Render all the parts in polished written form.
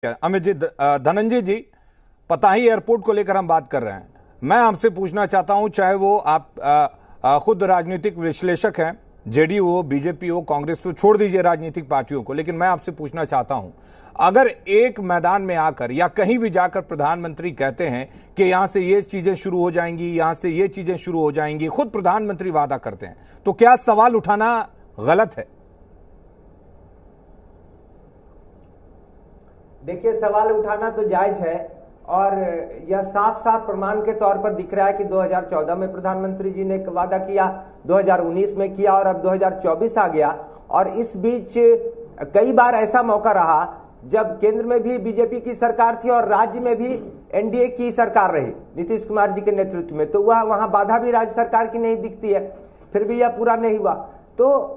अमित जी, धनंजय जी, Patahi airport को लेकर हम बात कर रहे हैं। मैं आपसे पूछना चाहता हूं, चाहे वो आप खुद राजनीतिक विश्लेषक हैं, जेडीयू हो, बीजेपी हो, कांग्रेस हो, छोड़ दीजिए राजनीतिक पार्टियों को, लेकिन मैं आपसे पूछना चाहता हूं, अगर एक मैदान में आकर या कहीं भी जाकर प्रधानमंत्री कहते हैं कि यहां से ये चीजें शुरू हो जाएंगी, यहां से ये चीजें शुरू हो जाएंगी, खुद प्रधानमंत्री वादा करते हैं, तो क्या सवाल उठाना गलत है? देखिए, सवाल उठाना तो जायज है और यह साफ साफ प्रमाण के तौर पर दिख रहा है कि 2014 में प्रधानमंत्री जी ने एक वादा किया, 2019 में किया और अब 2024 आ गया। और इस बीच कई बार ऐसा मौका रहा जब केंद्र में भी बीजेपी की सरकार थी और राज्य में भी एनडीए की सरकार रही नीतीश कुमार जी के नेतृत्व में, तो वहां बाधा भी राज्य सरकार की नहीं दिखती है, फिर भी यह पूरा नहीं हुआ। तो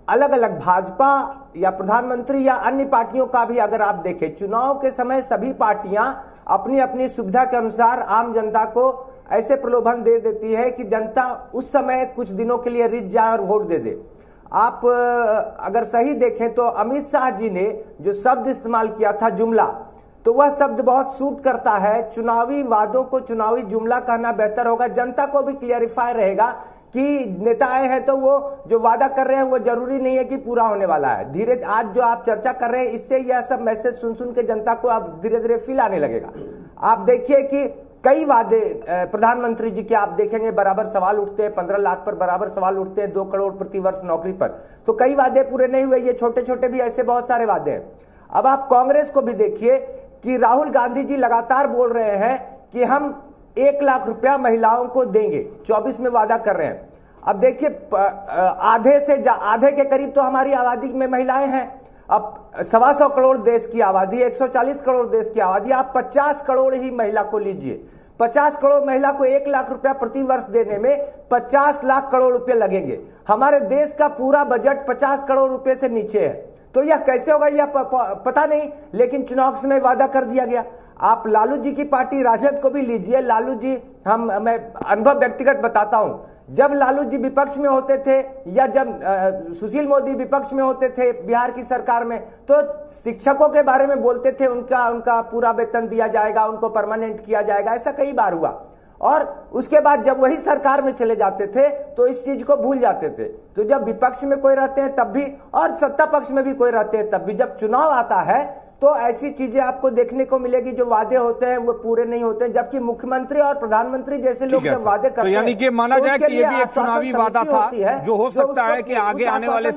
अलग अलग भाजपा या प्रधानमंत्री या अन्य पार्टियों का भी अगर आप देखें, चुनाव के समय सभी पार्टियां अपनी अपनी सुविधा के अनुसार आम जनता को ऐसे प्रलोभन दे देती है कि जनता उस समय कुछ दिनों के लिए रिझ जाए और वोट दे दे। आप अगर सही देखें तो अमित शाह जी ने जो शब्द इस्तेमाल किया था, जुमला, तो वह शब्द बहुत सूट करता है। चुनावी वादों को चुनावी जुमला कहना बेहतर होगा, जनता को भी क्लियरिफाई रहेगा कि नेता आए हैं तो वो जो वादा कर रहे हैं वो जरूरी नहीं है कि पूरा होने वाला है। धीरे आज जो आप चर्चा कर रहे हैं, इससे यह सब मैसेज सुन सुन के जनता को अब धीरे धीरे फील आने लगेगा। आप देखिए कि कई वादे प्रधानमंत्री जी के आप देखेंगे बराबर सवाल उठते हैं, 15 लाख पर बराबर सवाल उठते हैं, 2 करोड़ प्रति वर्ष नौकरी पर, तो कई वादे पूरे नहीं हुए। ये छोटे छोटे भी ऐसे बहुत सारे वादे हैं। अब आप कांग्रेस को भी देखिए कि राहुल गांधी जी लगातार बोल रहे हैं कि हम 1 लाख रुपया महिलाओं को देंगे, 24 में वादा कर रहे हैं। अब देखिए, आधे के करीब तो हमारी आबादी में महिलाएं हैं। अब 125 करोड़ देश की आबादी, 140 करोड़ देश की आबादी, आप 50 करोड़ ही महिला को लीजिए, 50 करोड़ महिला को 1 लाख रुपया प्रति वर्ष देने में 50 लाख करोड़ रुपए लगेंगे। हमारे देश का पूरा बजट 50 करोड़ रुपए से नीचे है, तो यह कैसे होगा यह पता नहीं, लेकिन चुनाव के समय वादा कर दिया गया। आप लालू जी की पार्टी राजद को भी लीजिए। लालू जी, मैं अनुभव व्यक्तिगत बताता हूं, जब लालू जी विपक्ष में होते थे या जब सुशील मोदी विपक्ष में होते थे बिहार की सरकार में, तो शिक्षकों के बारे में बोलते थे उनका पूरा वेतन दिया जाएगा, उनको परमानेंट किया जाएगा, ऐसा कई बार हुआ। और उसके बाद जब वही सरकार में चले जाते थे तो इस चीज को भूल जाते थे। तो जब विपक्ष में कोई रहते हैं तब भी और सत्ता पक्ष में भी कोई रहते हैं तब भी, जब चुनाव आता है तो ऐसी चीजें आपको देखने को मिलेगी, जो वादे होते हैं वो पूरे नहीं होते हैं। जबकि मुख्यमंत्री और प्रधानमंत्री जैसे लोग जब वादे करते हैं, तो यानी कि माना जाए कि ये भी एक चुनावी वादा था जो हो सकता है कि आगे आने वाले